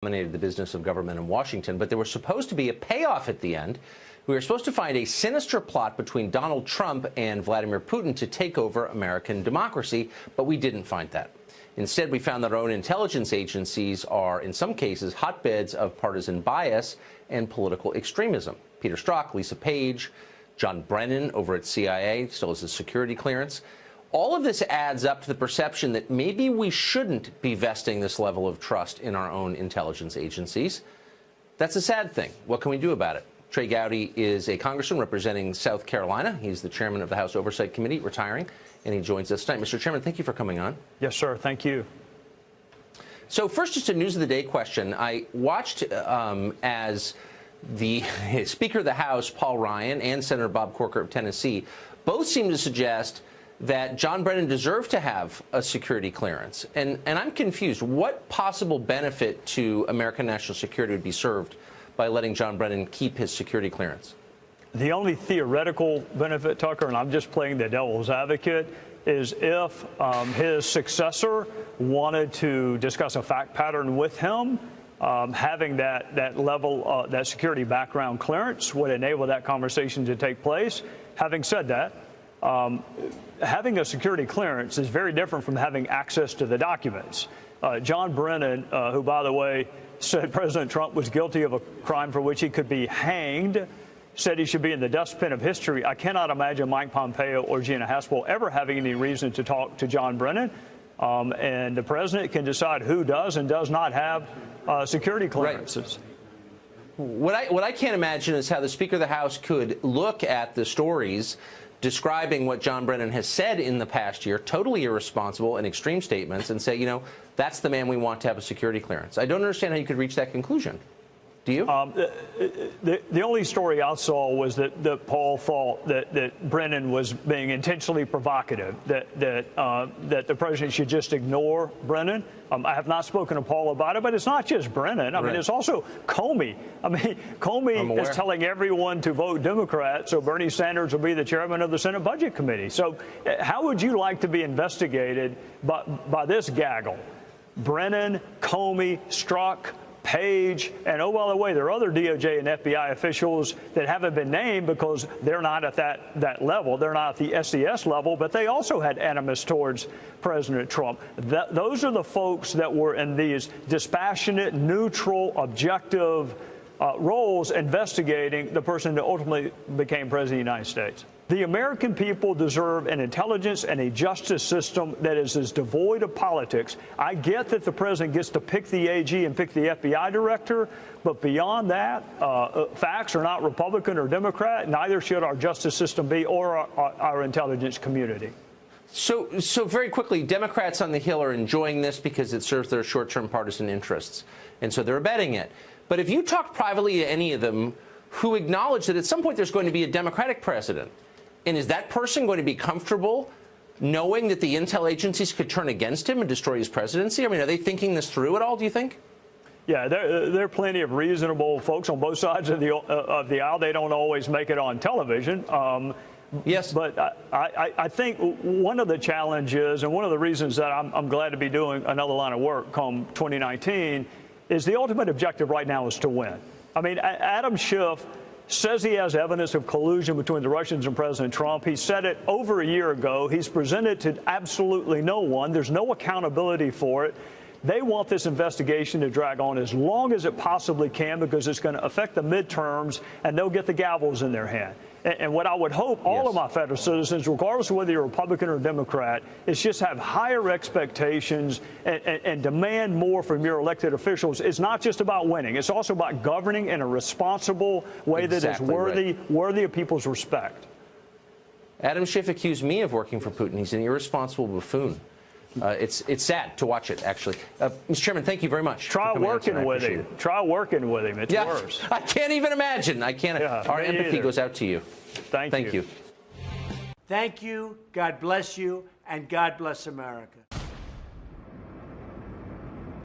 dominated the business of government in Washington, but there was supposed to be a payoff at the end. We were supposed to find a sinister plot between Donald Trump and Vladimir Putin to take over American democracy, but we didn't find that. Instead, we found that our own intelligence agencies are, in some cases, hotbeds of partisan bias and political extremism. Peter Strzok, Lisa Page, John Brennan over at CIA, still has a security clearance. All of this adds up to the perception that maybe we shouldn't be vesting this level of trust in our own intelligence agencies. That's a sad thing. What can we do about it? Trey Gowdy is a congressman representing South Carolina. He's the chairman of the House Oversight Committee, retiring, and he joins us tonight. Mr. Chairman, thank you for coming on. Yes, sir. Thank you. So first, just a News of the Day question. I watched as the Speaker of the House, Paul Ryan, and Senator Bob Corker of Tennessee both seem to suggest that John Brennan deserved to have a security clearance. And I'm confused. What possible benefit to American national security would be served by letting John Brennan keep his security clearance? The only theoretical benefit, Tucker, and I'm just playing the devil's advocate, is if his successor wanted to discuss a fact pattern with him, having that level, that security background clearance would enable that conversation to take place. Having said that, having a security clearance is very different from having access to the documents. John Brennan, who, by the way, said President Trump was guilty of a crime for which he could be hanged, said he should be in the dustbin of history. I cannot imagine Mike Pompeo or Gina Haspel ever having any reason to talk to John Brennan. And the president can decide who does and does not have security clearances. Right. What I can't imagine is how the Speaker of the House could look at the stories describing what John Brennan has said in the past year, totally irresponsible and extreme statements, and say, you know, that's the man we want to have a security clearance. I don't understand how you could reach that conclusion. Do you? The only story I saw was that Paul thought that Brennan was being intentionally provocative, that the president should just ignore Brennan. I have not spoken to Paul about it, but it's not just Brennan. I mean, it's also Comey. I mean, Comey is telling everyone to vote Democrat, so Bernie Sanders will be the chairman of the Senate Budget Committee. So how would you like to be investigated by this gaggle? Brennan, Comey, Strzok, Page, and oh, by the way, there are other DOJ and FBI officials that haven't been named because they're not at that level. They're not at the SES level, but they also had animus towards President Trump. Those are the folks that were in these dispassionate, neutral, objective roles investigating the person that ultimately became president of the United States. The American people deserve an intelligence and a justice system that is as devoid of politics. I get that the president gets to pick the AG and pick the FBI director, but beyond that, facts are not Republican or Democrat. Neither should our justice system be or our intelligence community. So very quickly, Democrats on the Hill are enjoying this because it serves their short-term partisan interests, and so they're abetting it. But if you talk privately to any of them who acknowledge that at some point there's going to be a Democratic president, and is that person going to be comfortable knowing that the intel agencies could turn against him and destroy his presidency? I mean, are they thinking this through at all, do you think? Yeah, there are plenty of reasonable folks on both sides of the aisle. They don't always make it on television. Yes. But I think one of the challenges and one of the reasons that I'm glad to be doing another line of work come 2019 is the ultimate objective right now is to win. I mean, Adam Schiff says he has evidence of collusion between the Russians and President Trump. He said it over a year ago. He's presented to absolutely no one. There's no accountability for it. They want this investigation to drag on as long as it possibly can because it's going to affect the midterms, and they'll get the gavels in their hand. And what I would hope all of my federal citizens, regardless of whether you're Republican or Democrat, is just have higher expectations and demand more from your elected officials. It's not just about winning. It's also about governing in a responsible way that is worthy of people's respect. Adam Schiff accused me of working for Putin. He's an irresponsible buffoon. It's sad to watch it, actually. Mr. Chairman, thank you very much. Try working with him. Try working with him. It's worse. I can't even imagine. I can't. Yeah, our empathy goes out to you. Thank you. Thank you. God bless you, and God bless America.